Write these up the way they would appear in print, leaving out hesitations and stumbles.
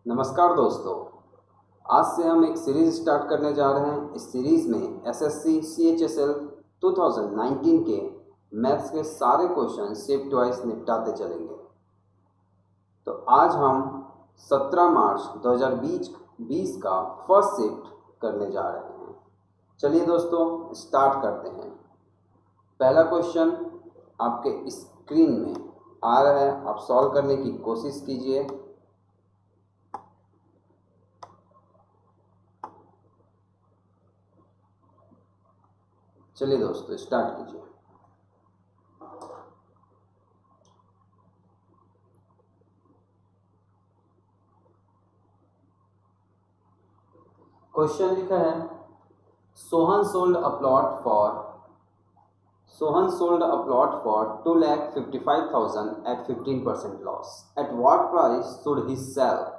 नमस्कार दोस्तों। आज से हम एक सीरीज स्टार्ट करने जा रहे हैं। इस सीरीज में एसएससी CHSL 2019 के मैथ्स के सारे क्वेश्चन शिफ्ट वाइज निपटाते चलेंगे। तो आज हम 17 मार्च 2020 का फर्स्ट शिफ्ट करने जा रहे हैं। चलिए दोस्तों स्टार्ट करते हैं। पहला क्वेश्चन आपके स्क्रीन में आ रहा है, आप सॉल्व करने की कोशिश कीजिए। चलिए दोस्तों स्टार्ट कीजिए। क्वेश्चन लिखा है Sohan sold a plot for 2,55,000 at 15% loss. At what price should he sell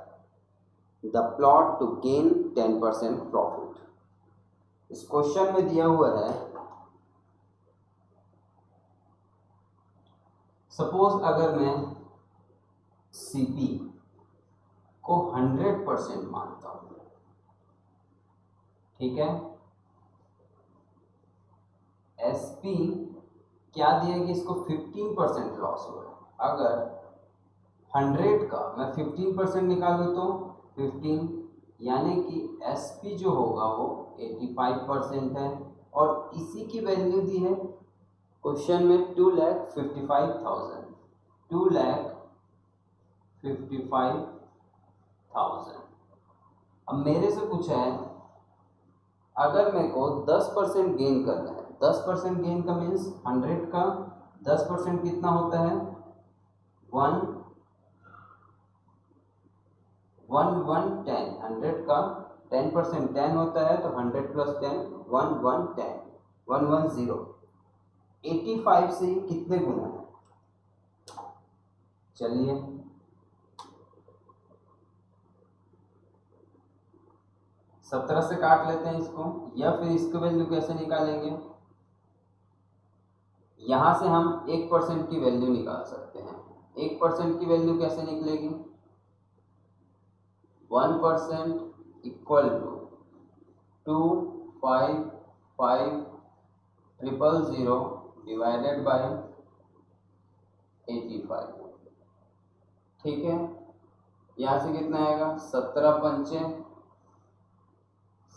the plot to gain 10% profit? इस क्वेश्चन में दिया हुआ है, सपोज अगर मैं CP को 100% मानता हूं, ठीक है। SP क्या दिया कि इसको 15% लॉस हो रहा है। अगर 100 का मैं 15% निकालूं तो 15, यानी कि SP जो होगा वो 85% है। और इसी की वैल्यू दी है क्वेश्चन में 2,55,000। 2,55,000। अब मेरे से पूछा है अगर मेरे को 10% गेन करना है, 10% गेन का मीन्स 100 का 10% कितना होता है 110। 100 का 10% 10 होता है, तो 100 + 10 110 110। 85 से कितने गुना है, चलिए 17 से काट लेते हैं इसको, या फिर इसकी वैल्यू कैसे निकालेंगे। यहां से हम 1% की वैल्यू निकाल सकते हैं। 1% की वैल्यू कैसे निकलेगी, 1% इक्वल टू 255,000 डिवाइडेड बाय 85। ठीक है, यहाँ से कितना आएगा 17 पंचे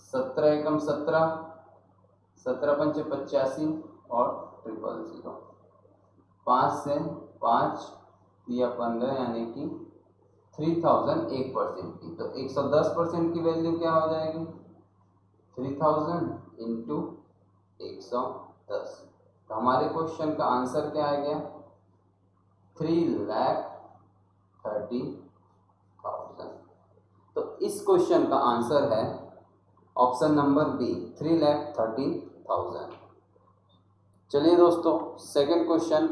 17 एकम 17, 17 पंचे 85 और 000। 5 से 5 या 15, यानी कि 3000 1% की। तो 110% की वैल्यू क्या हो जाएगी 3000 इंटू 110। तो हमारे क्वेश्चन का आंसर क्या आ गया 3,30,000। तो इस क्वेश्चन का आंसर है ऑप्शन नंबर बी 3,30,000। चलिए दोस्तों सेकंड क्वेश्चन।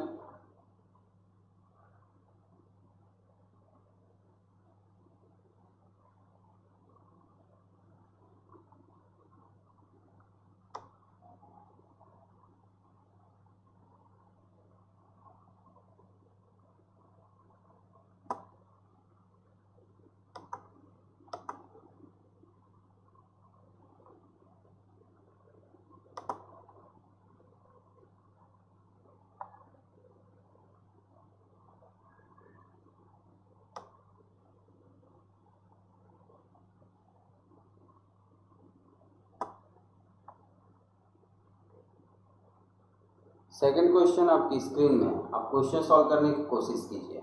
सेकंड क्वेश्चन आपकी स्क्रीन में, आप क्वेश्चन सॉल्व करने की कोशिश कीजिए।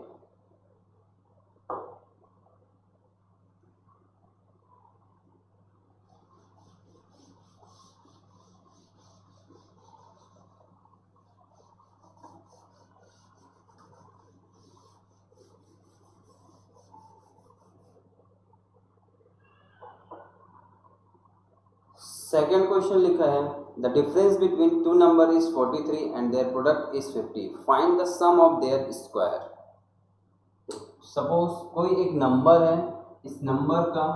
सेकंड क्वेश्चन लिखा है the difference between two number is 43 and their product is 50, find the sum of their square. Suppose कोई एक नंबर है, इस नंबर का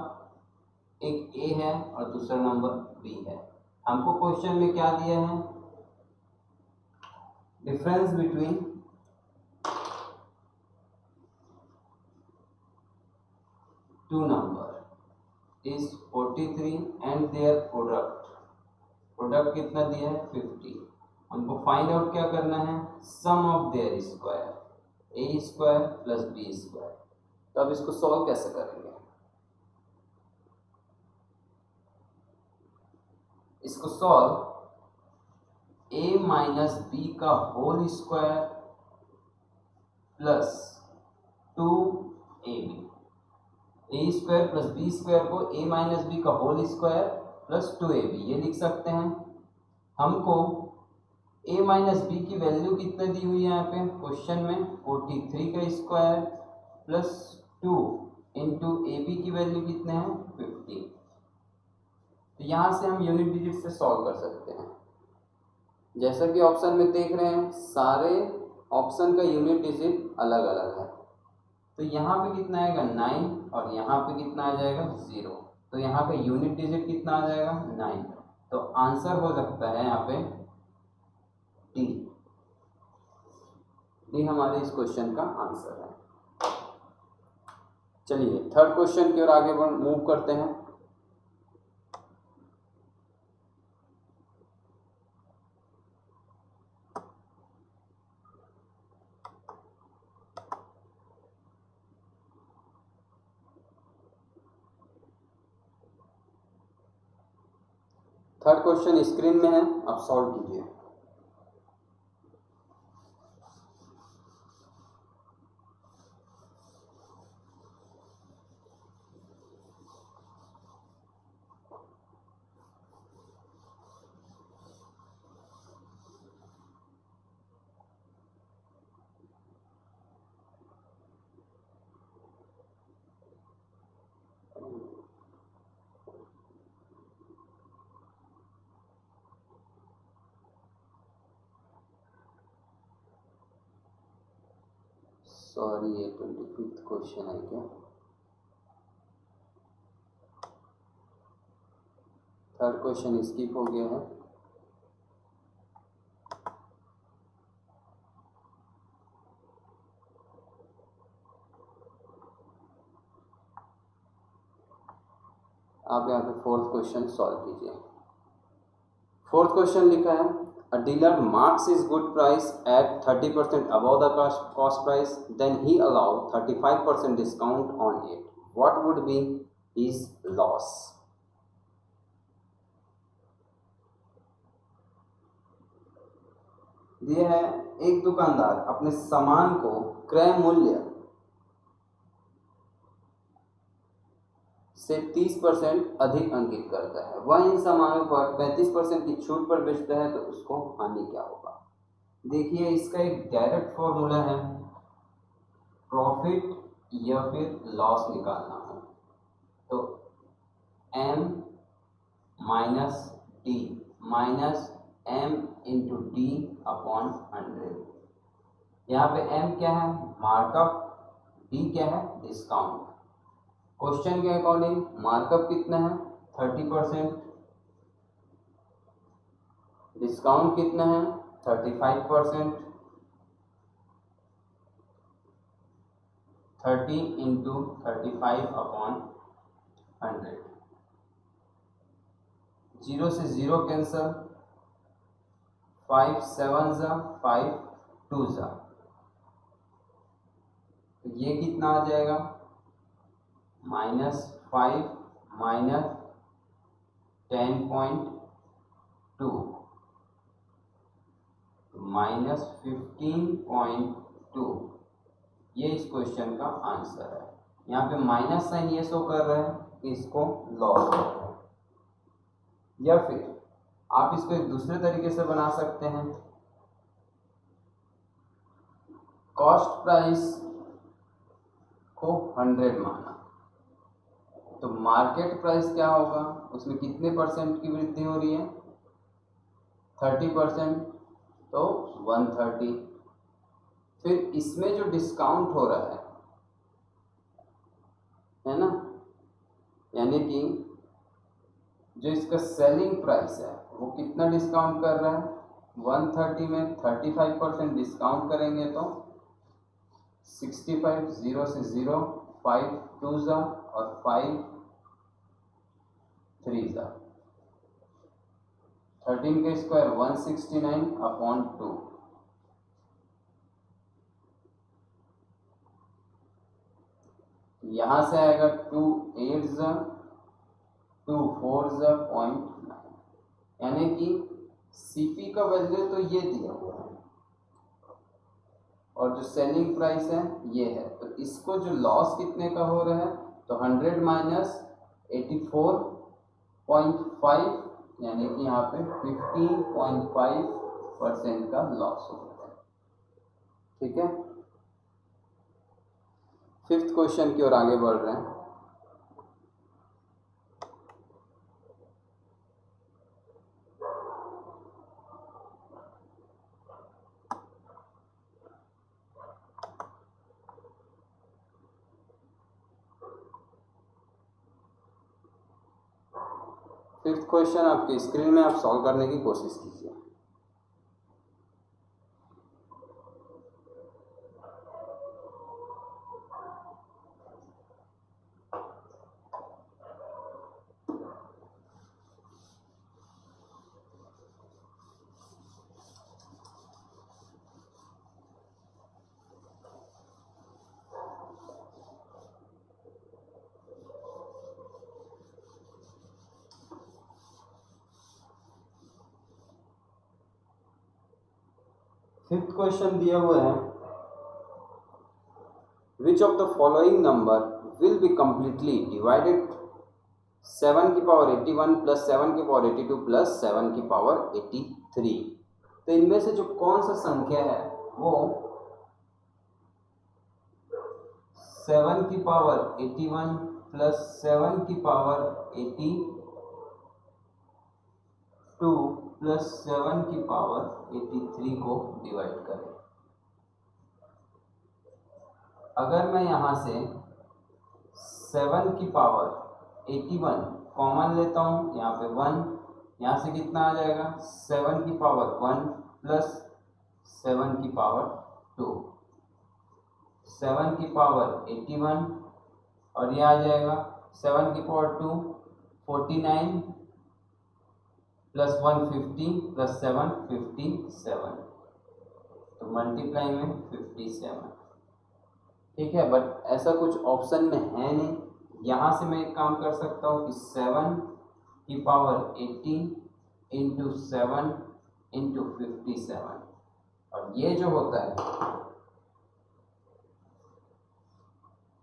एक ए है और दूसरा नंबर बी है। हमको क्वेश्चन में क्या दिया है, difference between two number is 43 and their product कितना दिया है 50। हमको फाइंड आउट क्या करना है, sum of their square, A square plus B square. तो अब इसको सॉल्व कैसे करेंगे, इसको सॉल्व ए माइनस बी का whole square plus 2ab, A square plus B square को ए माइनस बी का होल स्क्वायर प्लस 2ab ये लिख सकते हैं। हमको a माइनस बी की वैल्यू कितने दी हुई है यहाँ पे क्वेश्चन में, 43 का square plus 2 into A B की वैल्यू कितने हैं 50। तो यहाँ से हम यूनिट डिजिट से सॉल्व कर सकते हैं। जैसा कि ऑप्शन में देख रहे हैं सारे ऑप्शन का यूनिट डिजिट अलग अलग है। तो यहाँ पे कितना आएगा 9 और यहाँ पे कितना आ जाएगा 0। तो यहाँ का यूनिट डिजिट कितना आ जाएगा 9। तो आंसर हो सकता है यहाँ पे डी हमारे इस क्वेश्चन का आंसर है। चलिए थर्ड क्वेश्चन की ओर आगे मूव करते हैं। थर्ड क्वेश्चन स्क्रीन में है, आप सॉल्व कीजिए। सॉरी ये 25th क्वेश्चन है क्या, थर्ड क्वेश्चन स्किप हो गया है। आप यहाँ पे फोर्थ क्वेश्चन सॉल्व कीजिए। फोर्थ क्वेश्चन लिखा है a dealer marks his good price at 30% above the cost price, then he allow 35% discount on it. What would be his loss? यह है एक दुकानदार अपने सामान को क्रय मूल्य से 30% अधिक अंकित करता है, वह इन सामानों पर 35% की छूट पर बेचता है, तो उसको हानि क्या होगा। देखिए इसका एक डायरेक्ट फॉर्मूला है, प्रॉफिट या फिर लॉस निकालना हो तो m minus D minus m into D upon 100। यहाँ पे m क्या है मार्कअप, d क्या है डिस्काउंट। क्वेश्चन के अकॉर्डिंग मार्कअप कितना है 30%, डिस्काउंट कितना है 35%, 30 इंटू 35 अपॉन 100। 0 से 0 कैंसल, 5 7 जा 5 2 जा, तो ये कितना आ जाएगा -5 माइनस 10.2 -15.2। ये इस क्वेश्चन का आंसर है। यहाँ पे माइनस साइन ये शो कर रहा है कि इसको लॉस कर रहा है। या फिर आप इसको एक दूसरे तरीके से बना सकते हैं, कॉस्ट प्राइस को 100 माना तो मार्केट प्राइस क्या होगा, उसमें कितने परसेंट की वृद्धि हो रही है 30%, तो 130। फिर इसमें जो डिस्काउंट हो रहा है ना, यानी कि जो इसका सेलिंग प्राइस है वो कितना डिस्काउंट कर रहा है 130 में 35% डिस्काउंट करेंगे तो 65, 0 से 0 5 2 ज़ा और 5 3 ज़ा, 13 का स्क्वायर 169/2। यहाँ से आएगा 2 8 ज़ा 2 4 ज़ा 0.9, यानी कि सीपी का वैल्यू तो ये दिया हुआ है और जो सेलिंग प्राइस है ये है, तो इसको जो लॉस कितने का हो रहा है, तो 100 माइनस 84.5, यानी कि यहाँ पे 15.5% का लॉस हो रहा है। ठीक है, फिफ्थ क्वेश्चन की ओर आगे बढ़ रहे हैं। फिफ्थ क्वेश्चन आपके स्क्रीन में, आप सॉल्व करने की कोशिश कीजिए। फिफ्थ क्वेश्चन दिया हुआ है, which of the following number will be completely divided 7 की पावर 81 प्लस 7 की पावर 82 प्लस 7 की पावर 83। तो इनमें से जो कौन सा संख्या है वो 7 की पावर 81 प्लस 7 की पावर 82 प्लस 7 की पावर 83 को डिवाइड करें। अगर मैं यहाँ से 7 की पावर 81 कॉमन लेता हूँ, यहाँ पे 1, यहाँ से कितना आ जाएगा 7 की पावर 1 प्लस 7 की पावर 2, 7 की पावर 81 और ये आ जाएगा 7 की पावर 2 49 प्लस 150 प्लस 7 57, तो मल्टीप्लाई में 57। ठीक है, बट ऐसा कुछ ऑप्शन में है नहीं। यहाँ से मैं एक काम कर सकता हूँ कि 7 की पावर 18 इंटू 7 इंटू 57, और ये जो होता है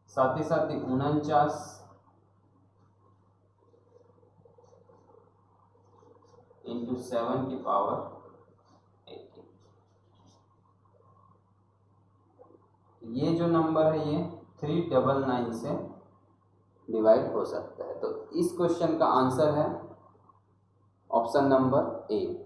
साथ ही 49 इंटू 7 की पावर 18। ये जो नंबर है ये 399 से डिवाइड हो सकता है। तो इस क्वेश्चन का आंसर है ऑप्शन नंबर ए।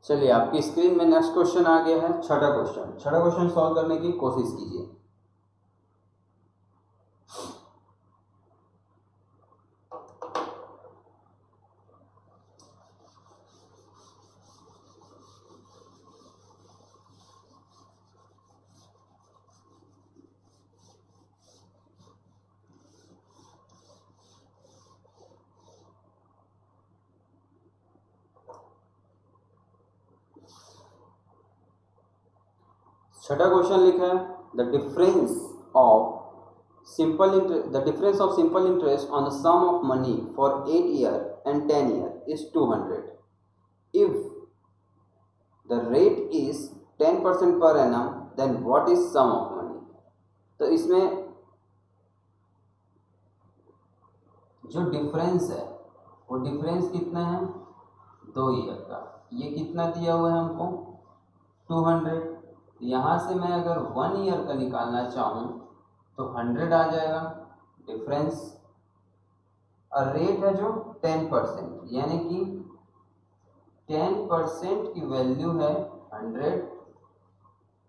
चलिए, आपकी स्क्रीन में नेक्स्ट क्वेश्चन आ गया है, छठा क्वेश्चन। छठा क्वेश्चन सॉल्व करने की कोशिश कीजिए। छठा क्वेश्चन लिखा है, the difference of simple interest on the sum of money for 8 year and 10 year is 200. If the rate is 10% per annum, then what is sum of money? तो इसमें जो डिफरेंस है वो डिफरेंस कितना है 2 ईयर का। ये कितना दिया हुआ है हमको 200। यहाँ से मैं अगर 1 ईयर का निकालना चाहूँ तो 100 आ जाएगा डिफरेंस, और रेट है जो 10%, यानी कि 10% की वैल्यू है 100,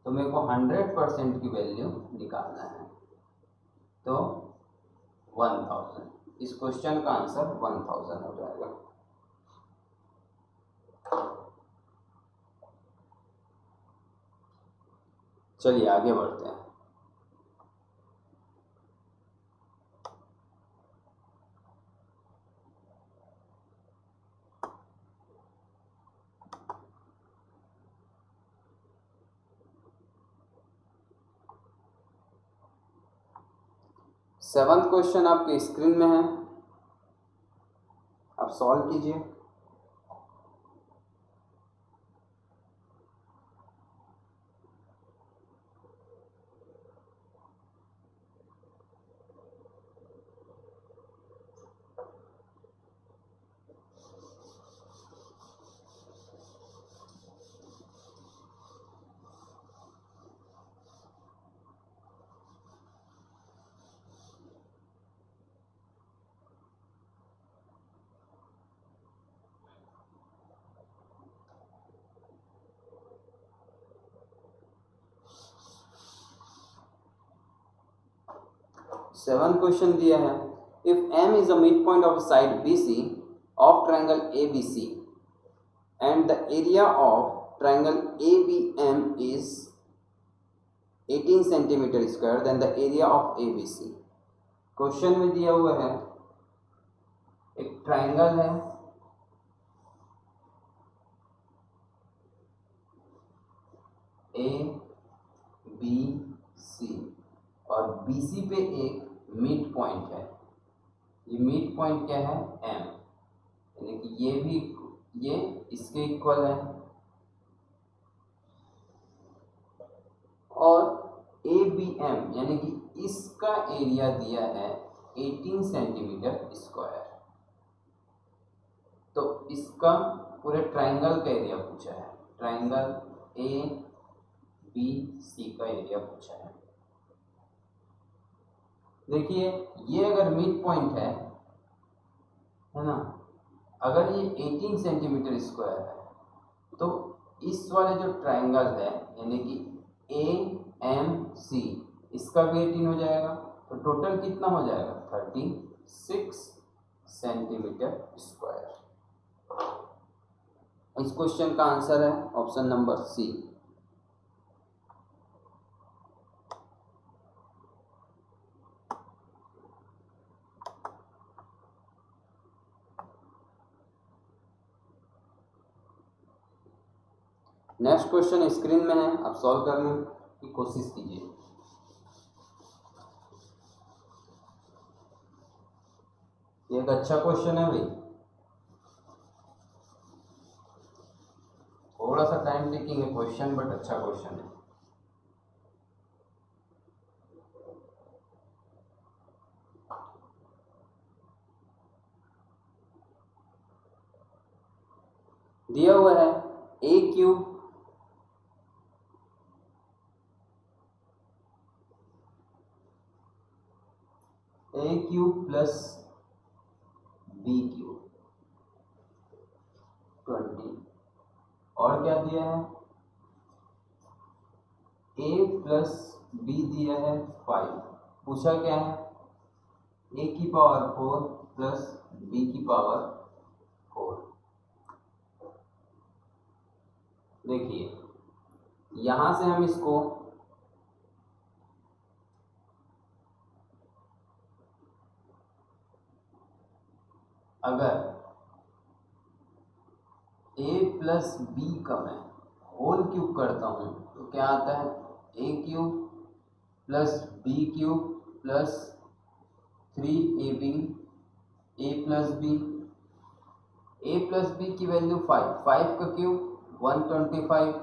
तो मेरे को 100% की वैल्यू निकालना है। तो 1000। इस क्वेश्चन का आंसर 1000 हो जाएगा। चलिए आगे बढ़ते हैं। सेवंथ क्वेश्चन आपके स्क्रीन में है, आप सॉल्व कीजिए। सेवन क्वेश्चन दिया है, if M is a mid point of side B C of triangle A B C and the area of triangle A B M is 18 centimetre square then the area of A B C. Question में दिया हुआ है एक triangle है, ए B सी और B C पे एक mid point है। ये मिड पॉइंट क्या है, एम, यानी कि ये इसके इक्वल है और ए बी एम यानी कि इसका एरिया दिया है 18 सेंटीमीटर स्क्वायर। तो इसका पूरे ट्रायंगल का एरिया पूछा है, ट्रायंगल ए बी सी का एरिया पूछा है। देखिए ये अगर मिड पॉइंट है ना, अगर ये 18 सेंटीमीटर स्क्वायर है तो इस वाले जो ट्रायंगल है यानी कि ए एम सी इसका भी 18 हो जाएगा, तो टोटल कितना हो जाएगा 36 सेंटीमीटर स्क्वायर। इस क्वेश्चन का आंसर है option number C. Next question screen में है, आप सॉल्व करने की कोशिश कीजिए। ये एक अच्छा क्वेश्चन है भाई, थोड़ा सा टाइम टेकिंग है क्वेश्चन बट अच्छा क्वेश्चन है। दिया हुआ है A cube plus B cube 20 और क्या दिया है ए प्लस बी दिया है 5। पूछा क्या है ए की पावर 4 प्लस बी की पावर 4। देखिए यहां से हम इसको अगर a प्लस बी का मैं होल क्यूब करता हूं तो क्या आता है A cube plus B cube plus 3ab A plus B की वैल्यू 5, 5 का cube 125,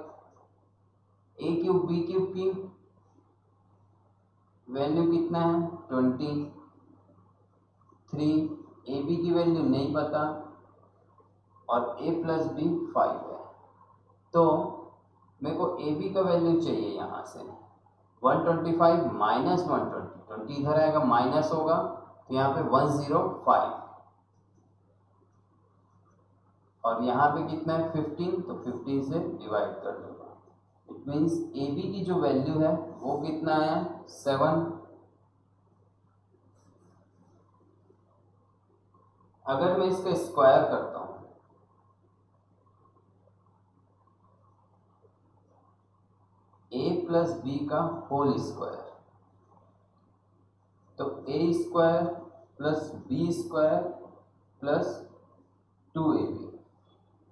A cube B cube की वैल्यू कितना है 20, 3 ए बी की वैल्यू नहीं पता और a प्लस बी 5 है, तो मेरे को ए बी का वैल्यू चाहिए यहाँ से 125 माइनस 120, 20 इधर आएगा माइनस होगा तो यहाँ पे 105 और यहाँ पे कितना है 15, तो 15 से डिवाइड कर दूंगा। इट मीन्स ए बी की जो वैल्यू है वो कितना आया 7 अगर मैं इसका स्क्वायर करता हूँ a प्लस बी का होल स्क्वायर, तो a square plus B square plus 2ab,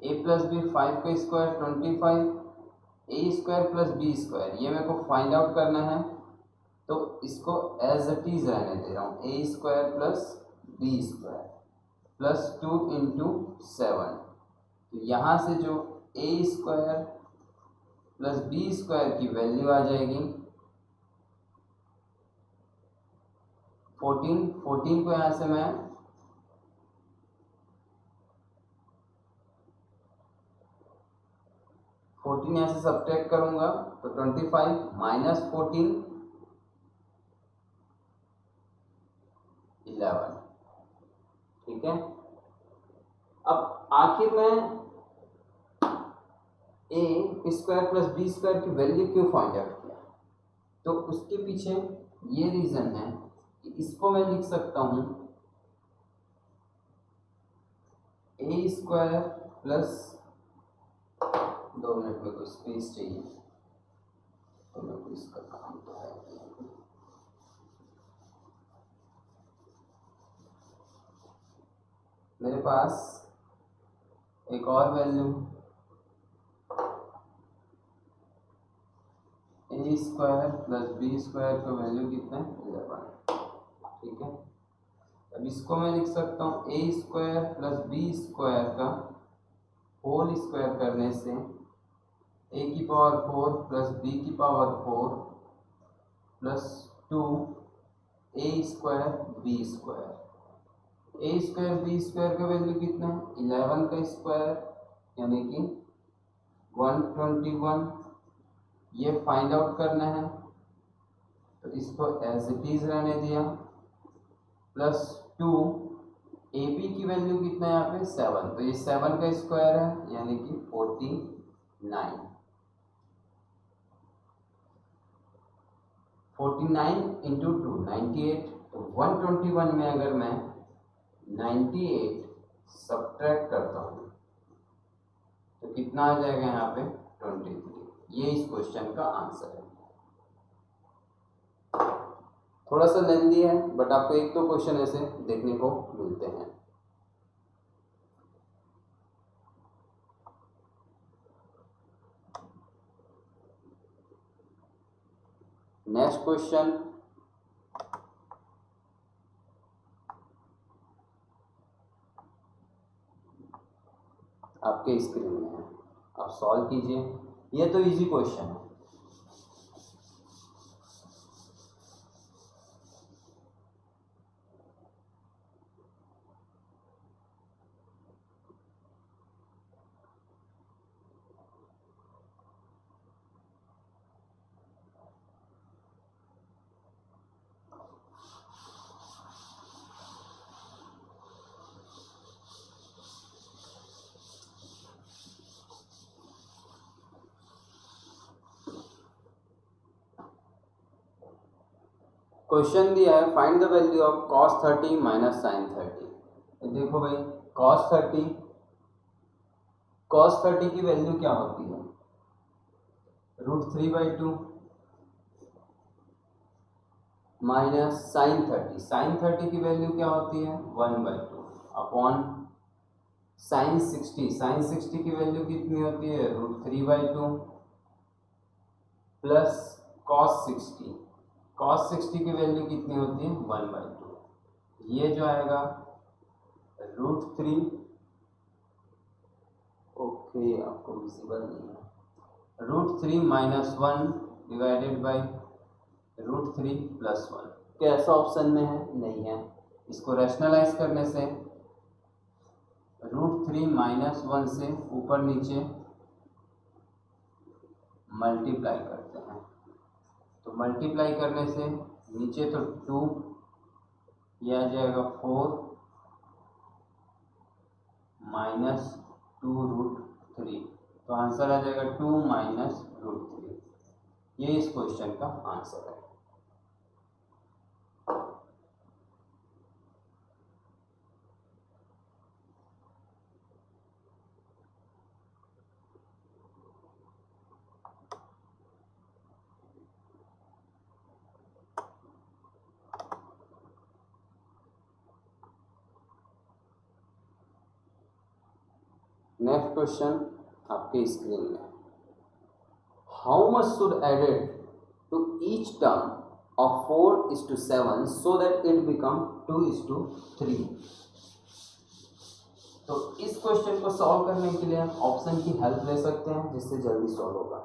a plus B 5 का square 25, a square plus B square ये मेरे को फाइंड आउट करना है, तो इसको एज इट इज रहने दे रहा हूँ, a square plus B square plus 2 into 7। तो यहाँ से जो a square plus B square की वैल्यू आ जाएगी 14 को यहाँ से मैं 14 यहाँ से सब्ट्रैक्ट करूंगा तो 25 माइनस 14 11। ठीक है, अब आखिर में a square plus B square की वैल्यू क्यों फाइंड आउट किया, तो उसके पीछे ये रीजन है कि इसको मैं लिख सकता हूँ a स्क्वायर प्लस, 2 मिनट में कोई स्पेस चाहिए तो मेरे को इसका काम तो है, मेरे पास एक और value a square plus B square का वैल्यू कितना है 11। ठीक है, अब इसको मैं लिख सकता हूँ a square plus B square का होल स्क्वायर करने से a की पावर 4 प्लस b की power 4 plus 2 a square B square, a square B square का वैल्यू कितना है 11 का स्क्वायर यानी कि 121, ये फाइंड आउट करना है, तो इसको एज इट इज रहने दिया, प्लस 2 ए बी की वैल्यू कितना है यहाँ पे 7, तो ये 7 का स्क्वायर है यानी कि 49, 49 इंटू 2 98, तो 121 में अगर मैं 98 सब्ट्रैक्ट करता हूँ तो कितना आ जाएगा यहाँ पे 23। ये इस क्वेश्चन का आंसर है। थोड़ा सा लेंथी है बट आपको एक दो क्वेश्चन ऐसे देखने को मिलते हैं। नेक्स्ट क्वेश्चन, आपके स्क्रीन में है, आप सॉल्व कीजिए। ये तो इजी क्वेश्चन है। क्वेश्चन दिया है find the value of cos 30 minus sine 30। देखो भाई cos 30 की वैल्यू क्या होती है √3/2 माइनस साइन 30 की वैल्यू क्या होती है 1/2 अपॉन साइन 60 की वैल्यू कितनी होती है √3/2 प्लस cos 60 की वैल्यू कितनी होती है 1/2, ये जो आएगा √3, ओके आपको विजिबल नहीं है, √3 माइनस 1 डिवाइडेड बाई √3 प्लस 1। कैसा ऑप्शन में है नहीं है, इसको रैशनलाइज करने से √3 माइनस 1 से ऊपर नीचे मल्टीप्लाई करते हैं, तो मल्टीप्लाई करने से नीचे तो 2, यह आ जाएगा 4 माइनस 2√3, तो आंसर आ जाएगा 2 माइनस √3। ये इस क्वेश्चन का आंसर है। नेक्स्ट क्वेश्चन आपके स्क्रीन में, how much should added to each term of 4:7 so that it become 2:3। तो इस क्वेश्चन को सॉल्व करने के लिए हम ऑप्शन की हेल्प ले सकते हैं जिससे जल्दी सॉल्व होगा।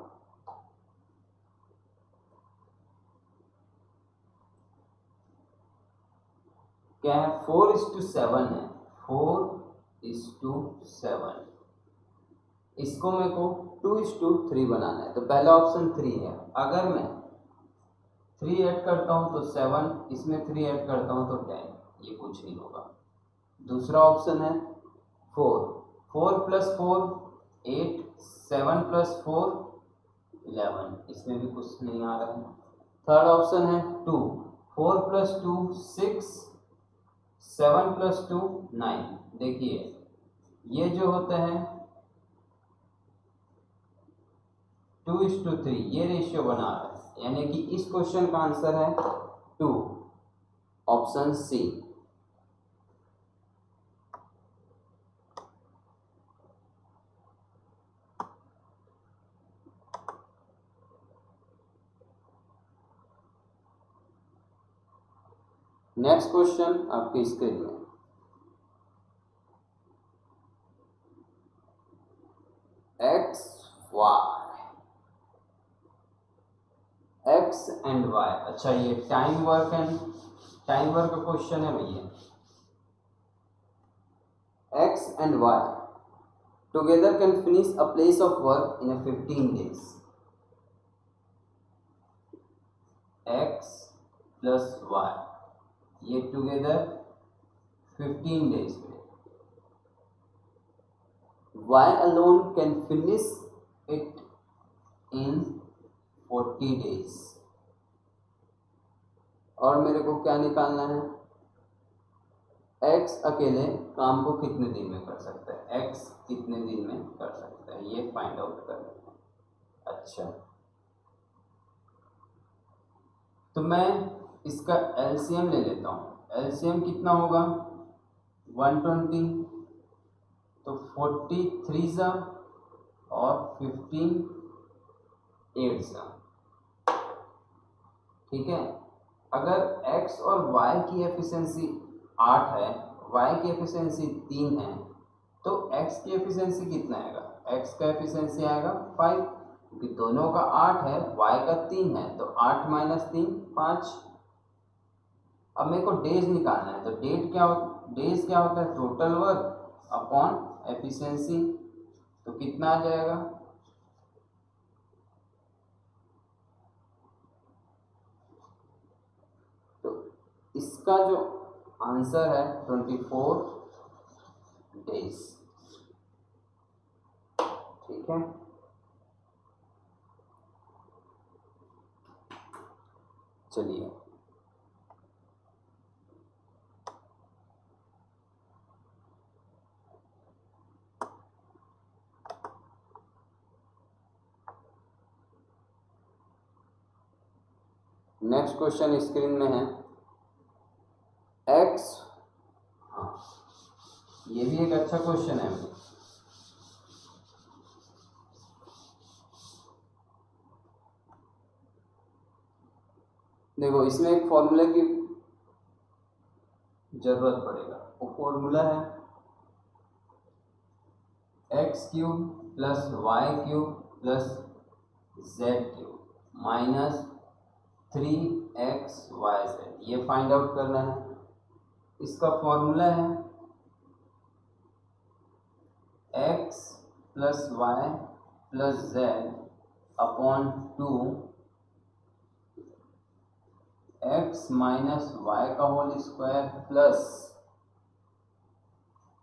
क्या है, 4:7 है, 4:7, इसको मेरे को 2:3 बनाना है। तो पहला ऑप्शन 3 है, अगर मैं 3 ऐड करता हूँ तो 7, इसमें 3 ऐड करता हूँ तो 10, ये कुछ नहीं होगा। दूसरा ऑप्शन है 4, 4 + 4 8, 7 + 4 11, इसमें भी कुछ नहीं आ रहा है। थर्ड ऑप्शन है 2, 4 + 2 6, 7 + 2 9। देखिए ये जो होता है 2:3, ये रेशियो बना रहा है, यानी कि इस क्वेश्चन का आंसर है 2, ऑप्शन सी। नेक्स्ट क्वेश्चन आपकी स्क्रीन में, एक्स एंड वाई। अच्छा, ये टाइम वर्क का क्वेश्चन है भैया। X and Y together can finish a place of work in 15 days। X plus Y ये टुगेदर 15 days में, Y alone can finish it in 40 days। और मेरे को क्या निकालना है, एक्स अकेले काम को कितने दिन में कर सकता है, एक्स कितने दिन में कर सकता है, ये फाइंड आउट करना है। अच्छा, तो मैं इसका एलसीएम ले लेता हूँ। एलसीएम कितना होगा, 120, तो 43 और 15 8। ठीक है, अगर x और y की एफिशिएंसी 8 है, y की एफिशिएंसी 3 है, तो x की एफिशिएंसी कितना आएगा, x का एफिशिएंसी आएगा 5, क्योंकि दोनों का 8 है, y का 3 है, तो 8 - 3 5। अब मेरे को डेज निकालना है, तो डेज क्या होता है, टोटल वर्क अपॉन एफिशिएंसी, तो कितना आ जाएगा, इसका जो आंसर है 24 days। ठीक है, चलिए नेक्स्ट क्वेश्चन स्क्रीन में है, एक्स, हाँ ये भी एक अच्छा क्वेश्चन है। देखो इसमें एक फॉर्मूला की जरूरत पड़ेगा, वो फॉर्मूला है x³ + y³ + z³ - 3xyz, ये फाइंड आउट करना है। इसका फॉर्मूला है x + y + z upon 2 x - y का whole square plus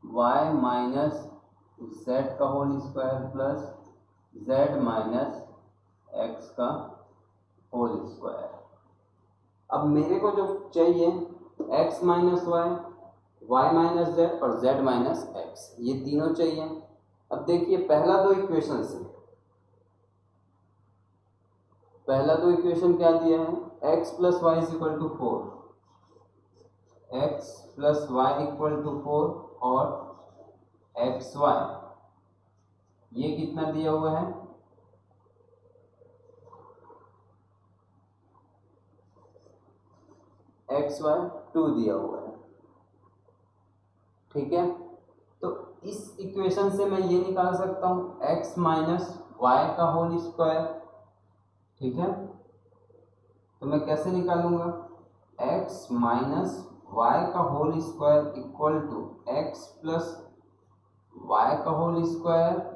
y - z का whole square plus z - x का होल स्क्वायर। अब मेरे को जो चाहिए x - y, y - z और z - x, ये तीनों चाहिए। अब देखिए पहला दो इक्वेशन क्या दिया है, x + y = 4, x + y = 4 और xy ये कितना दिया हुआ है, एक्स वाई 2 दिया हुआ है। ठीक है, तो इस इक्वेशन से मैं ये निकाल सकता हूँ एक्स माइनस वाई का होल स्क्वायर। ठीक है, तो मैं कैसे निकालूंगा, एक्स माइनस वाई का whole square equal to X plus Y का होल स्क्वायर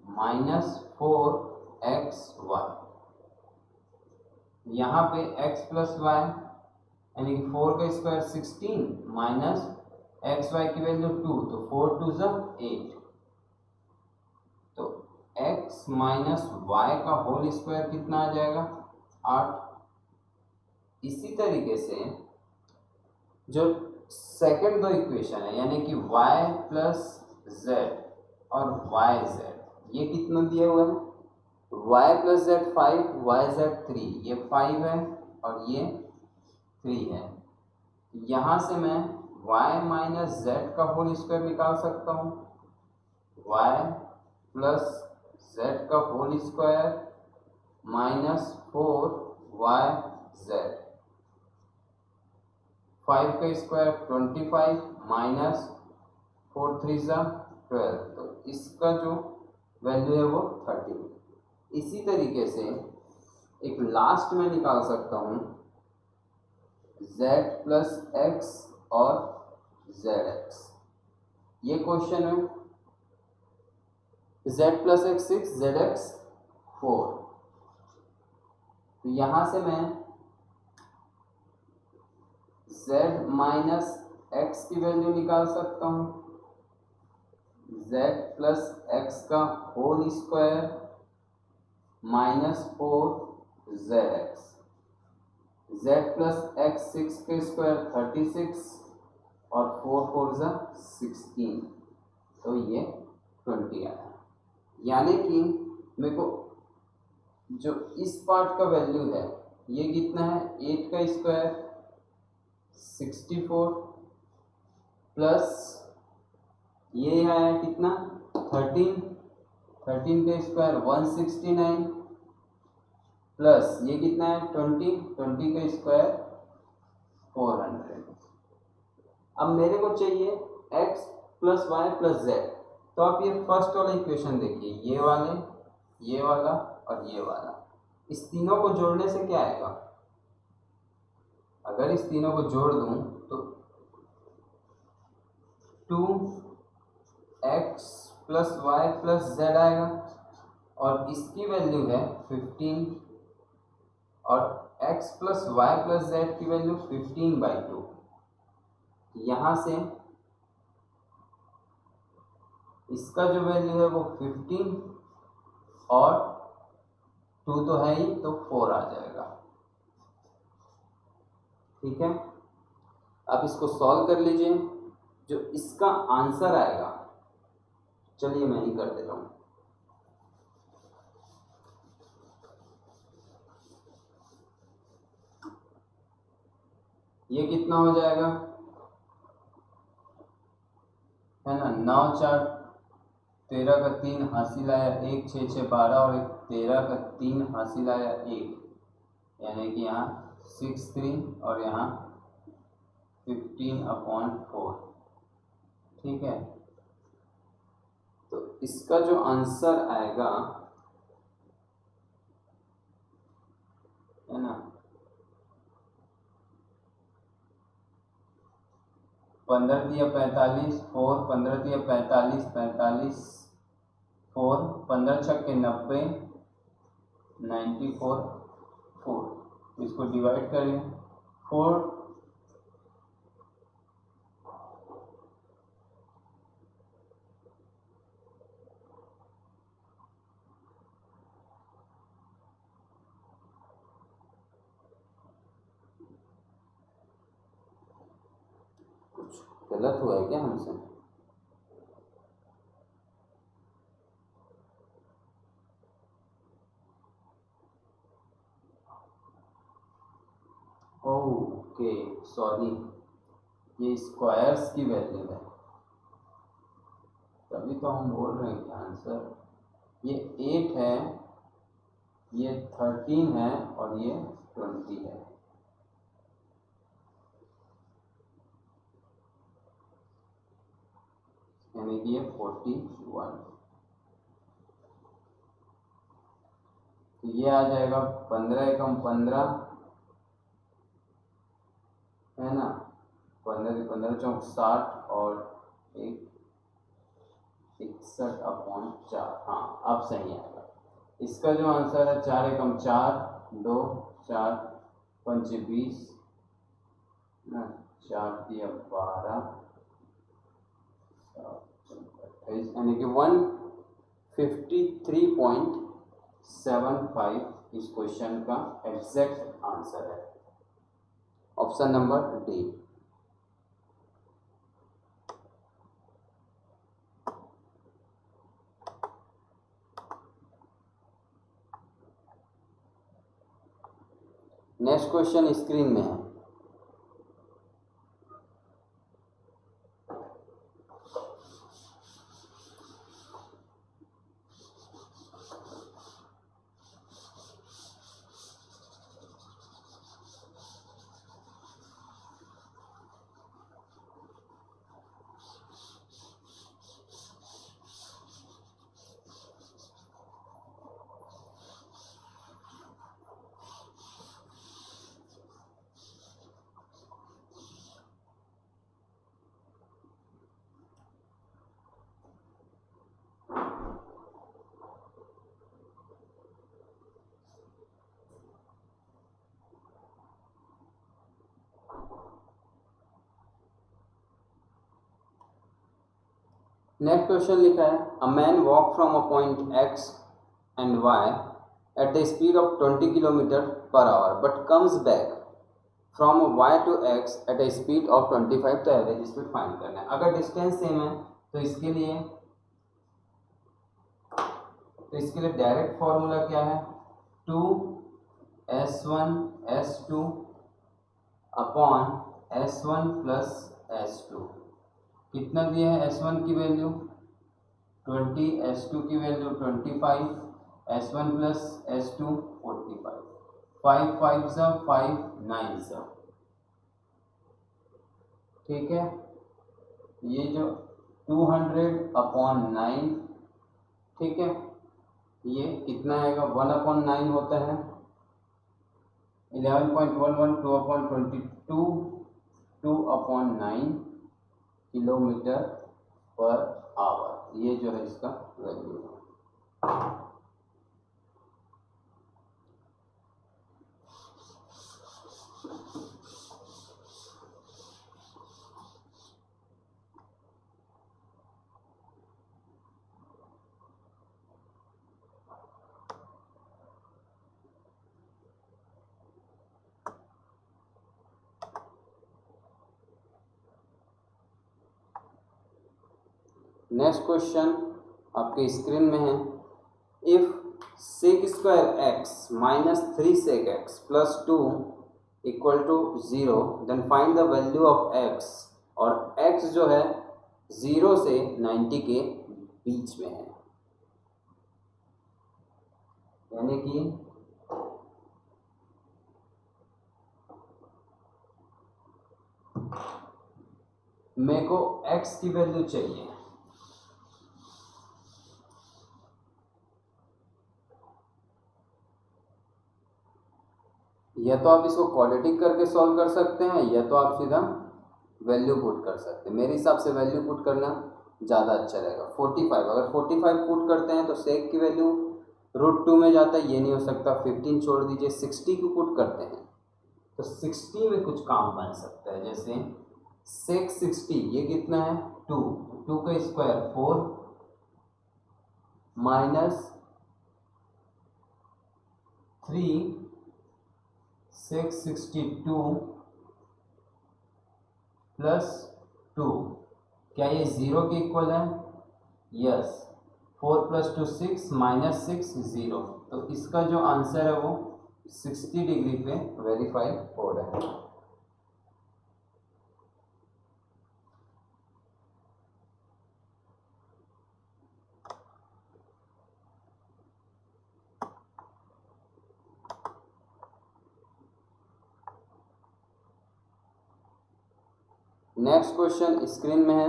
माइनस 4xy। यहाँ पे x प्लस वाई यानी कि 4 का स्क्वायर 16 माइनस एक्स वाई की वैल्यू 2, तो 4 2 ज़ा 8, तो x माइनस वाई का होल स्क्वायर कितना आ जाएगा, 8। इसी तरीके से जो सेकंड दो इक्वेशन है यानी कि y प्लस जेड और वाई जेड, ये कितना दिया हुआ है, y plus Z 5, Y Z 3, ये 5 है और ये 3 है। यहाँ से मैं y माइनस जेड का होल स्क्वायर निकाल सकता हूँ, y प्लस जेड का whole square minus 4y Z, 5 का स्क्वायर 25 माइनस 4 3 ज़ा 12, तो इसका जो वैल्यू है वो 30। इसी तरीके से एक लास्ट में निकाल सकता हूँ z प्लस एक्स और zx। ये क्वेश्चन है z प्लस एक्स 6, zx 4, तो यहाँ से मैं z माइनस एक्स की वैल्यू निकाल सकता हूँ, z प्लस एक्स का whole square minus 4 zx, z plus X 6 के स्क्वायर 36 और 4 4 ज़ा 16, तो ये 20 आया। यानी कि मेरे को जो इस पार्ट का वैल्यू है ये कितना है, 8 का स्क्वायर 64 प्लस ये है कितना 13, 13 का स्क्वायर 169 प्लस ये कितना है 20, 20 का स्क्वायर 400। अब मेरे को चाहिए x plus Y plus Z, तो आप ये फर्स्ट वाला इक्वेशन देखिए, ये वाले, ये वाला और ये वाला, इस तीनों को जोड़ने से क्या आएगा, अगर इस तीनों को जोड़ दूं तो 2x plus Y plus Z आएगा और इसकी वैल्यू है 15 और x plus Y plus Z की वैल्यू 15/2। यहाँ से इसका जो वैल्यू है वो 15 और 2 तो है ही, तो 4 आ जाएगा। ठीक है, अब इसको सॉल्व कर लीजिए, जो इसका आंसर आएगा, चलिए मैं ही कर देता हूँ। ये कितना हो जाएगा, है ना, 9 4 13 का 3 हासिल आया 1, 6 6 12 और 13 का 3 हासिल आया 1, यानी कि यहाँ 6 3 और यहाँ 15/4। ठीक है, तो इसका जो आंसर आएगा, है ना, 15 दिया 45, 4 15 दिया 45, 45 4 15 छक्के 90, 94 4, इसको डिवाइड करें 4, कुछ गलत हुआ है क्या हमसे, ओके सॉरी, ये स्क्वायर्स की वैल्यू है, तभी तो हम बोल रहे हैं कि आंसर ये 8 है, ये 13 है और ये 20 है। यानी कि ये 41। तो ये आ जाएगा 15 एकम 15 है ना, 15 15 चौक 60 और 61/4। हाँ अब सही आएगा। इसका जो आंसर है 4 एकम 4 2 4 पंच 20 ना, 4 दिया 12 यानी कि 153.75 इस क्वेश्चन का एग्जैक्ट आंसर है। Option number D. Next question screen में है। नेक्स्ट क्वेश्चन लिखा है, a man walk from a point X and Y at the speed of 20 kilometre per hour but comes back from Y to X at a speed of 25। तो average speed find करना है। अगर distance same है तो इसके लिए direct formula क्या है, 2s1 s2 upon s1 plus s2। कितना दिया है s1 की वैल्यू 20, s2 की वैल्यू 25, s1 प्लस s2 45, 5 5 सा 5 9 सा, ठीक है। ये जो 200/9, ठीक है, ये कितना आएगा 1/9 होता है 11.11, 2/22, 2/9 किलोमीटर पर आवर। ये जो है इसका वैल्यू है। नेक्स्ट क्वेश्चन आपके स्क्रीन में है, if sec² x minus 3sec x plus 2 equal to 0 then find the value of x, और x जो है 0 से 90 के बीच में है। यानी कि मेरे को x की वैल्यू चाहिए, या तो आप इसको क्वाड्रेटिक करके सॉल्व कर सकते हैं या तो आप सीधा वैल्यू पुट कर सकते हैं। मेरे हिसाब से वैल्यू पुट करना ज़्यादा अच्छा रहेगा। 45, अगर 45 पुट करते हैं तो सेक की वैल्यू √2 में जाता है, ये नहीं हो सकता। 15 छोड़ दीजिए, 60 को पुट करते हैं तो 60 में कुछ काम बन सकता है। जैसे सेक 60 ये कितना है 2, 2 का स्क्वायर 4 माइनस 3 सेक 62 प्लस 2, क्या ये 0 के इक्वल है? यस। 4 + 2 6 -6 0। तो इसका जो आंसर है वो 60 डिग्री पे वेरीफाई हो रहा है। नेक्स्ट क्वेश्चन स्क्रीन में है।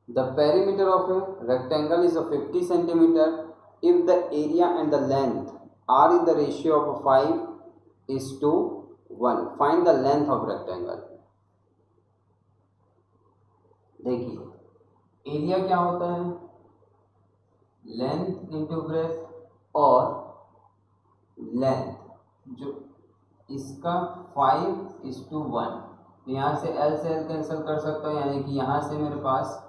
The perimeter of a rectangle is of 50 centimeter if the area and the length are in the ratio of 5:1. Find the length of rectangle. देखिए एरिया क्या होता है, लेंथ इंटू ब्रेथ, और length जो इसका 5:1, यहाँ से L से L कैंसिल कर सकता हूँ, यानी कि यहाँ से मेरे पास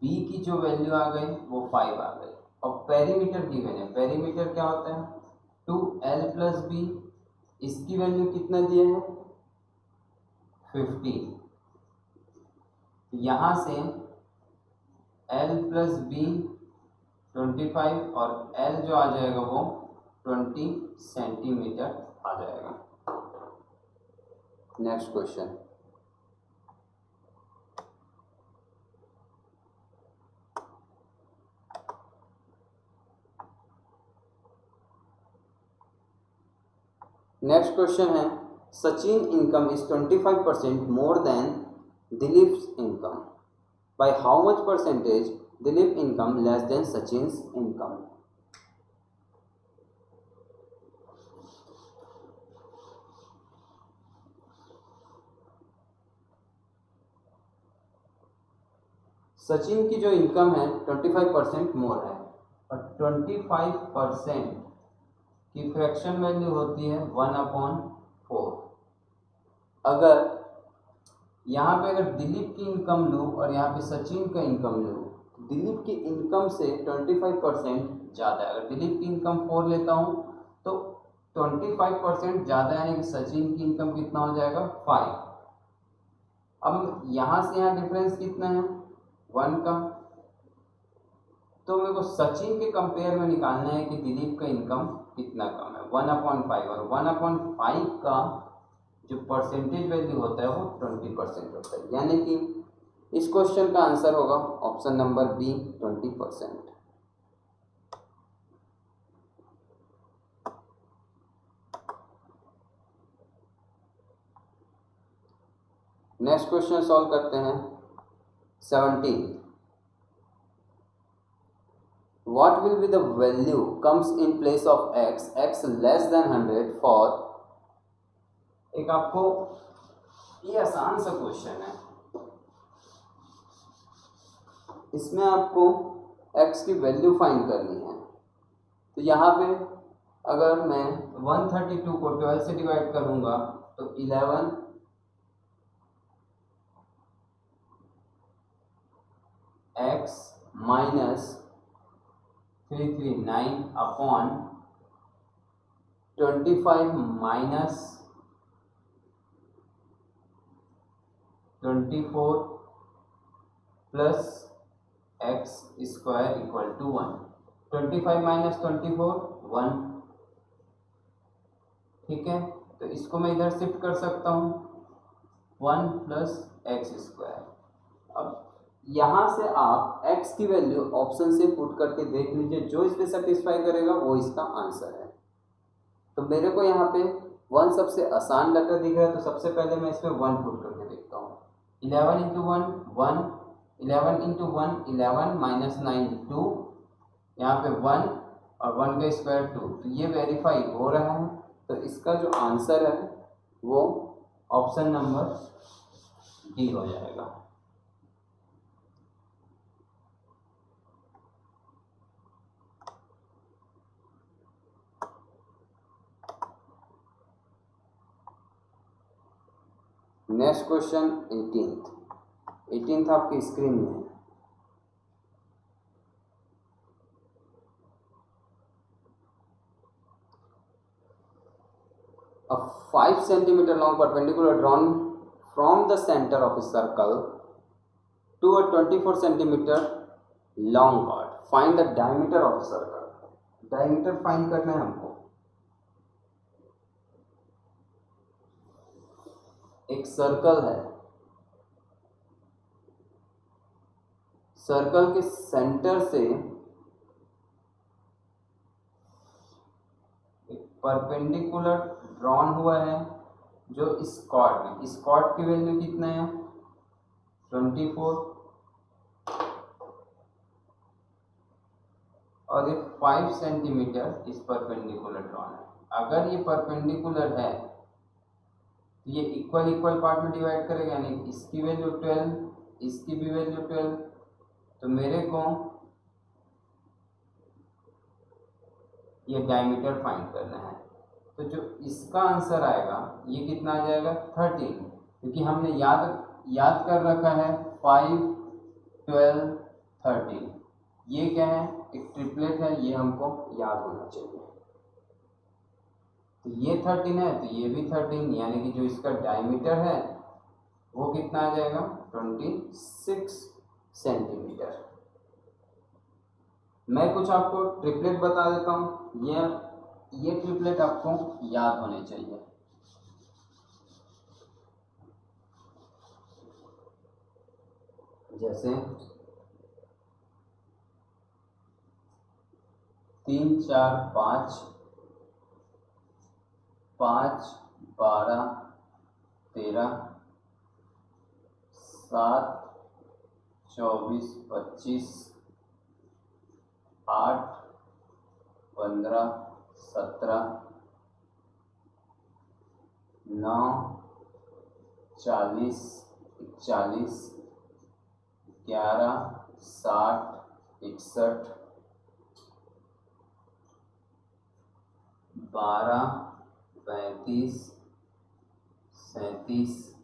B की जो वैल्यू आ गई वो 5 आ गई। और पेरीमीटर गिवन है, पेरीमीटर क्या होता है 2L + B, इसकी वैल्यू कितना दिया है 50, यहाँ से L + B 25 और L जो आ जाएगा वो 20 सेंटीमीटर आ जाएगा। नेक्स्ट क्वेश्चन, नेक्स्ट क्वेश्चन है Sachin income is 25% more than Dilip's income, by how much percentage Dilip income less than Sachin's income. Sachin की जो इनकम है 25% मोर है, और 25% की फ्रैक्शन वैल्यू होती है 1/4। अगर यहाँ पे अगर दिलीप की इनकम लूँ और यहाँ पे सचिन का इनकम लूँ, दिलीप की इनकम से 25% ज़्यादा है। अगर दिलीप की इनकम 4 लेता हूँ तो 25% ज़्यादा, यानी कि सचिन की इनकम कितना हो जाएगा 5। अब यहाँ से यहाँ डिफरेंस कितना है 1 का, तो मेरे को सचिन के कंपेयर में निकालना है कि दिलीप का इनकम कितना कम है 1/5, और 1/5 का जो परसेंटेज वैल्यू होता है वो 20% होता है, यानी कि इस क्वेश्चन का आंसर होगा option number B 20%। Next question solve करते हैं 17। What will be the value comes in place of x less than 100 for, एक आपको ये आसान सा क्वेश्चन है, इसमें आपको x की वैल्यू फाइंड करनी है। तो यहाँ पे अगर मैं 132 को 12 से डिवाइड करूँगा तो 11 x minus 339 upon 25 minus 24 plus x square equal to 1। 25 minus 24 1, ठीक है, तो इसको मैं इधर शिफ्ट कर सकता हूँ 1 प्लस एक्स स्क्वायर। अब यहाँ से आप x की वैल्यू ऑप्शन से पुट करके देख लीजिए, जो इसमें सेटिस्फाई करेगा वो इसका आंसर है। तो मेरे को यहाँ पे 1 सबसे आसान लेटर दिख रहा है, तो सबसे पहले मैं इसमें 1 पुट करके देखता हूँ। 11 × 1 1, 11 × 1 11 माइनस 9 2, यहाँ पे 1 और 1 का स्क्वायर 2, तो ये वेरीफाई हो रहा है। तो इसका जो आंसर है वो ऑप्शन नंबर डी हो जाएगा। नेक्स्ट क्वेश्चन 18th आपकी स्क्रीन में है। A 5 centimeter long perpendicular drawn from the center of a circle to a 24 centimeter long chord. Find the diameter of a circle. Diameter find करना है हमको. एक circle है, सर्कल के सेंटर से एक परपेंडिकुलर ड्रॉन हुआ है जो इस कॉर्ड में, इस कॉर्ड की वैल्यू कितना है 24 और ये 5 सेंटीमीटर इस परपेंडिकुलर ड्रॉन है. अगर ये परपेंडिकुलर है तो ये इक्वल इक्वल पार्ट में डिवाइड करेगा, यानी इसकी वैल्यू 12, इसकी भी वैल्यू 12. तो मेरे को ये डायमीटर फाइंड करना है. तो जो इसका आंसर आएगा ये कितना आ जाएगा 13, क्योंकि हमने याद कर रखा है 5, 12, 13. ये क्या है, एक ट्रिपलेट है, ये हमको याद होना चाहिए. तो ये 13 है तो ये भी 13, यानी कि जो इसका डायमीटर है वो कितना आ जाएगा 26 सेंटीमीटर. मैं कुछ आपको ट्रिपलेट बता देता हूँ, ये ट्रिपलेट आपको याद होने चाहिए. जैसे 3, 4, 5, 5, 12, 13, 7, 24, 25, 8, 15, 17, 9, 40, 41, 11, 60, 61, 12, 35, 37,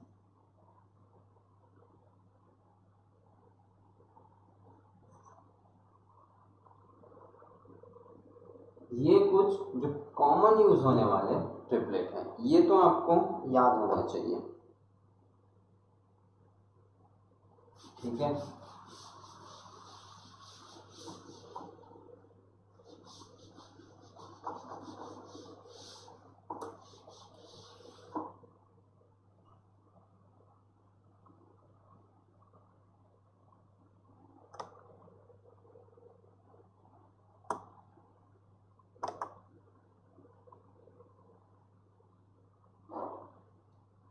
ये कुछ जो कॉमन यूज होने वाले ट्रिपलेट हैं, ये तो आपको याद होना चाहिए. ठीक है.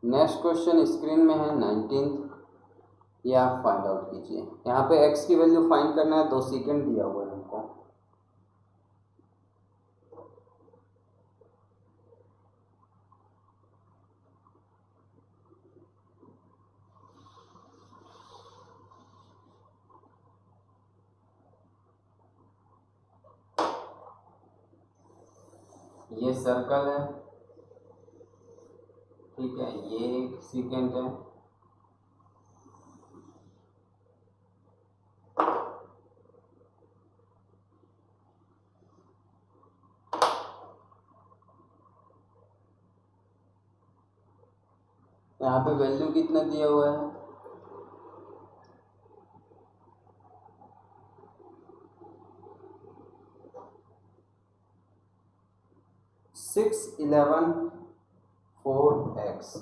नेक्स्ट क्वेश्चन स्क्रीन में है 19th, ये आप फाइंड आउट कीजिए. यहाँ पे x की वैल्यू फाइंड करना है, 2 सेकेंड दिया हुआ है हमको. ये सर्कल है, ठीक है, ये एक सेकेंड है. यहाँ पे वैल्यू कितना दिया हुआ है 6, 11, 4x.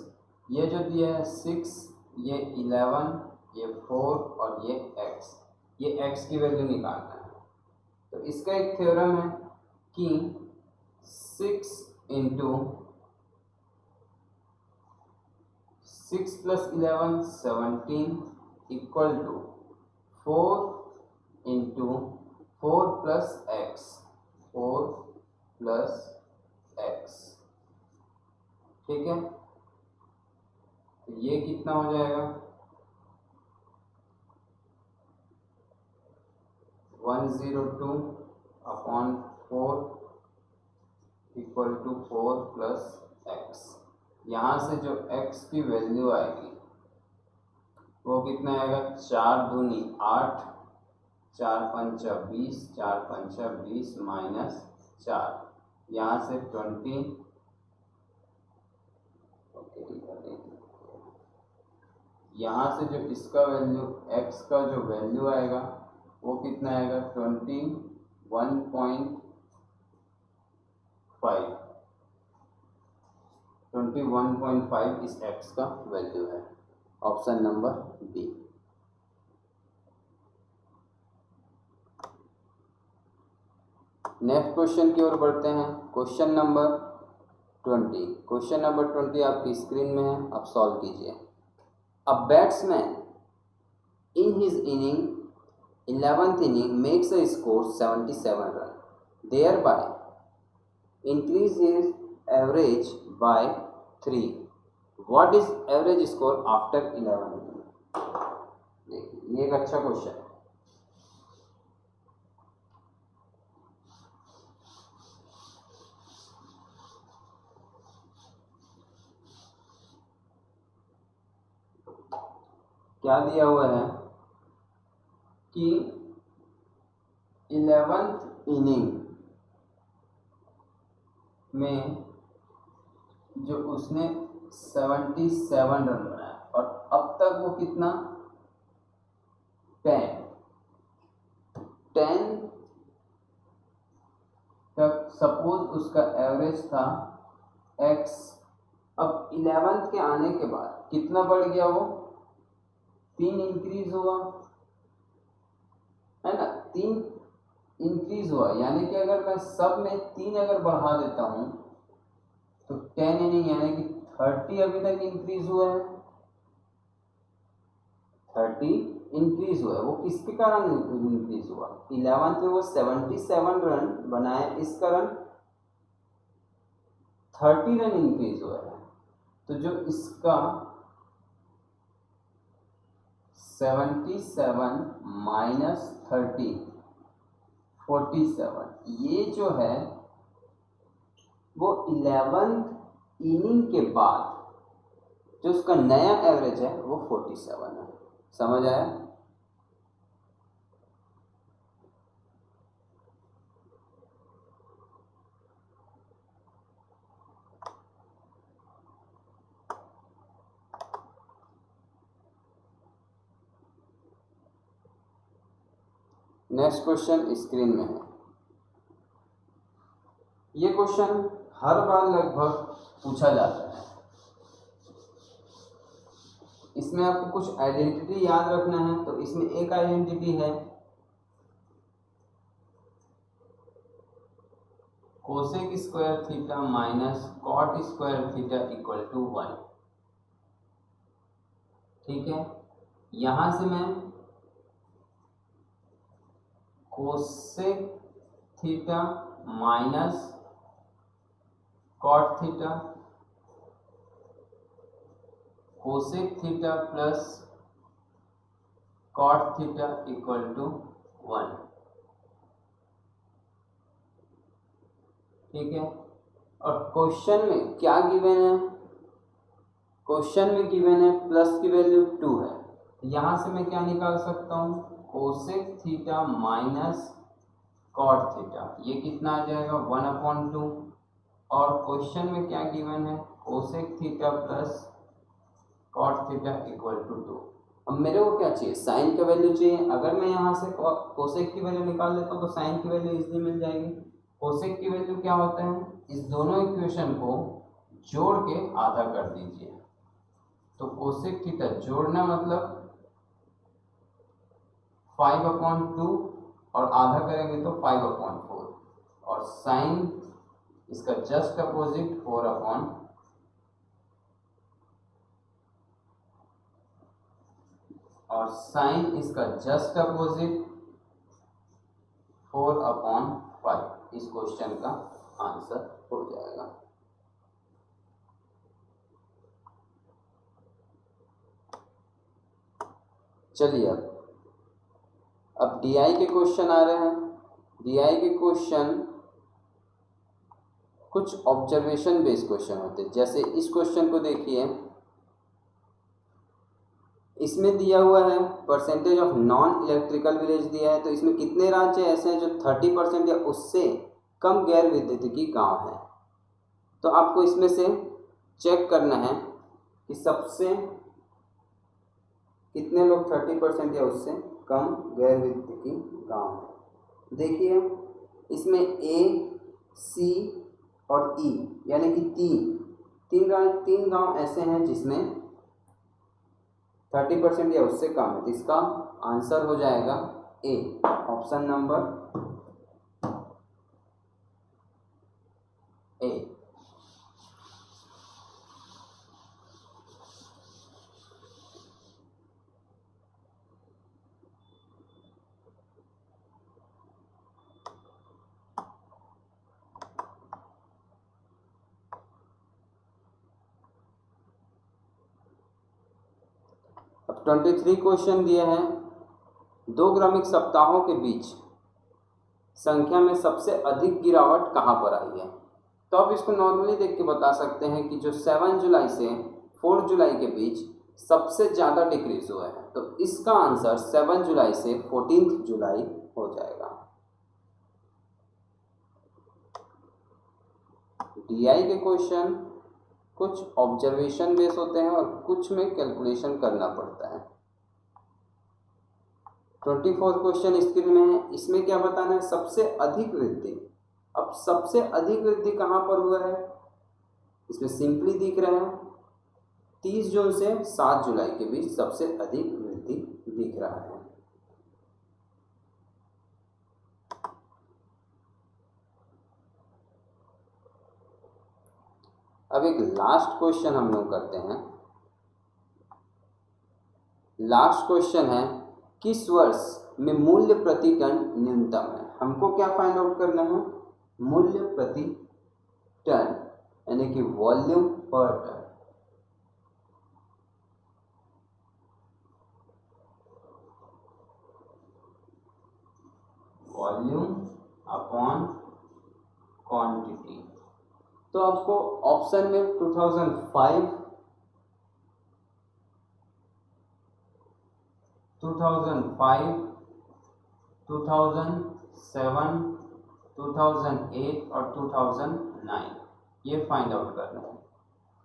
ये जो दिया है 6, ये 11, ये 4 और ये x. ये x की वैल्यू निकालना है. तो इसका एक थ्योरम है कि 6 into 6 plus 11 17 equal to 4 into 4 plus X, 4 plus X. ठीक है. तो ये कितना हो जाएगा 102 upon 4 equal to 4 plus X. यहाँ से जो x की वैल्यू आएगी वो कितना आएगा 4 दूनी 8, 4 पंचा 20, 4 पंचा 20 माइनस 4, यहाँ से 20 ओके ठीक है, यहाँ से जो इसका वैल्यू x का जो वैल्यू आएगा वो कितना आएगा 21.5 इस x का वैल्यू है। Option number B. Next question की ओर बढ़ते हैं। Question number 20। क्वेश्चन नंबर 20 आपकी स्क्रीन में है, आप सॉल्व कीजिए। A batsman in his inning 11th inning makes a score 77 run, thereby increase his average by 3. What is average score after 11 inning? देखिए ये एक अच्छा क्वेश्चन है। क्या दिया हुआ है कि 11th इनिंग में जो उसने 77 रन बनाया और अब तक वो कितना 10 तक सपोज उसका एवरेज था x। अब 11th के आने के बाद कितना बढ़ गया, वो 3 इंक्रीज हुआ है ना, 3 इंक्रीज हुआ, यानी कि अगर मैं सब में 3 अगर बढ़ा देता हूं तो 10 इनिंग यानी कि 30 अभी तक इंक्रीज हुआ है, 30 इंक्रीज हुआ है। वो किसके कारण इंक्रीज हुआ, 11th में वो 77 रन बनाए, इस कारण 30 रन इंक्रीज हुआ है। तो जो इसका 77 माइनस 30 47, ये जो है वो 11th इनिंग के बाद जो उसका नया एवरेज है वो 47 है। समझ आया? नेक्स्ट क्वेश्चन स्क्रीन में है। ये क्वेश्चन हर बार लगभग पूछा जाता है। इसमें आपको कुछ आइडेंटिटी याद रखना है। तो इसमें एक आइडेंटिटी है cosec square theta minus cot square theta equal to 1। ठीक है, यहां से मैं cosec theta minus cot theta, cosec theta plus cot theta equal to 1। ठीक है, और क्वेश्चन में क्या गिवन है, क्वेश्चन में गिवन है प्लस की वैल्यू 2 है। यहां से मैं क्या निकाल सकता हूं, cosec theta minus cot theta, ये कितना आ जाएगा 1/2। और क्वेश्चन में क्या गिवन है, cosec theta plus cot theta equal to 2। अब मेरे को क्या चाहिए, साइन का वैल्यू चाहिए। अगर मैं यहाँ से कोसेक की वैल्यू निकाल लेता हूँ तो साइन की वैल्यू इजीली मिल जाएगी। कोसेक की वैल्यू क्या होता है, इस दोनों इक्वेशन को जोड़ के आधा कर दीजिए। तो कोसेक थीटा जोड़ना मतलब 5/2 और आधा करेंगे तो 5/4। और साइन इसका जस्ट अपोजिट 4/, और साइन इसका जस्ट अपोजिट 4/5। इस क्वेश्चन का आंसर हो जाएगा। चलिए अब डीआई के क्वेश्चन आ रहे हैं। डीआई के क्वेश्चन कुछ ऑब्जर्वेशन बेस्ड क्वेश्चन होते हैं। जैसे इस क्वेश्चन को देखिए, इसमें दिया हुआ है percentage of non electrical village दिया है। तो इसमें कितने राज्य ऐसे हैं जो 30% या उससे कम गैर विद्युतीय गांव हैं। तो आपको इसमें से चेक करना है कि सबसे कितने लोग 30% या उससे कम गैर वित्तीय गांव है। देखिए इसमें ए, सी और ई यानी कि तीन गांव ऐसे हैं जिसमें 30% या उससे कम है, तो इसका आंसर हो जाएगा ए, ऑप्शन नंबर ए। अब 23 क्वेश्चन दिए हैं, 2 क्रमिक सप्ताहों के बीच संख्या में सबसे अधिक गिरावट कहाँ पर आई है। तो आप इसको नॉर्मली देख के बता सकते हैं कि जो 7 जुलाई से 4 जुलाई के बीच सबसे ज़्यादा डिक्रीज हुआ है, तो इसका आंसर 7 जुलाई से 14 जुलाई हो जाएगा। डीआई के क्वेश्चन कुछ ऑब्जर्वेशन बेस होते हैं और कुछ में कैलकुलेशन करना पड़ता है। 24 क्वेश्चन स्क्रीन में है, इसमें क्या बताना है, सबसे अधिक वृद्धि। अब सबसे अधिक वृद्धि कहाँ पर हुआ है, इसमें सिंपली दिख रहा है 30 जून से 7 जुलाई के बीच सबसे अधिक वृद्धि दिख रहा है। अब एक लास्ट क्वेश्चन हम लोग करते हैं। लास्ट क्वेश्चन है, किस वर्ष में मूल्य प्रति टन न्यूनतम है। हमको क्या फाइंड आउट करना है, मूल्य प्रति टन यानी कि वॉल्यूम पर टन। Volume upon quantity. तो आपको ऑप्शन में 2005, 2007, 2008 और 2009 ये फाइंड आउट करना है।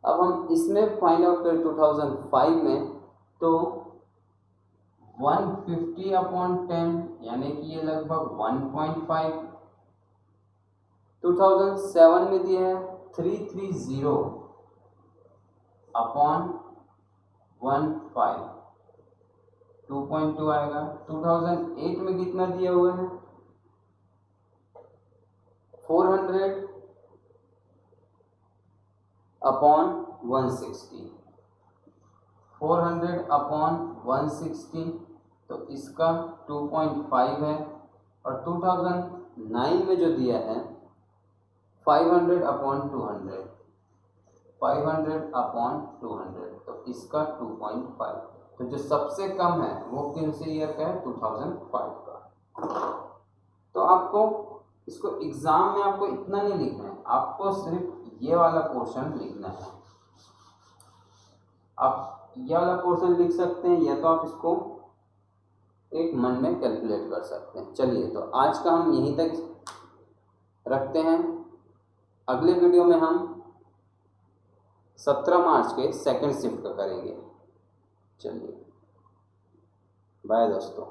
अब हम इसमें फाइंड आउट करें 2005 में, तो 150/10 यानी कि ये लगभग 1.5। 2007 में दिया है 330/15 2.2 आएगा। 2008 में कितना दिया हुआ है 400/160 400/160, तो इसका 2.5 है। और 2009 में जो दिया है 500/200 500/200, तो इसका 2.5। तो जो सबसे कम है वो किन से ईयर का है, 2005 का। तो आपको इसको एग्जाम में आपको इतना नहीं लिखना है, आपको सिर्फ ये वाला पोर्शन लिखना है। आप ये वाला पोर्शन लिख सकते हैं या तो आप इसको एक मन में कैलकुलेट कर सकते हैं। चलिए तो आज का हम यहीं तक रखते हैं। अगले वीडियो में हम 17 मार्च के सेकंड शिफ्ट का करेंगे। चलिए बाय दोस्तों।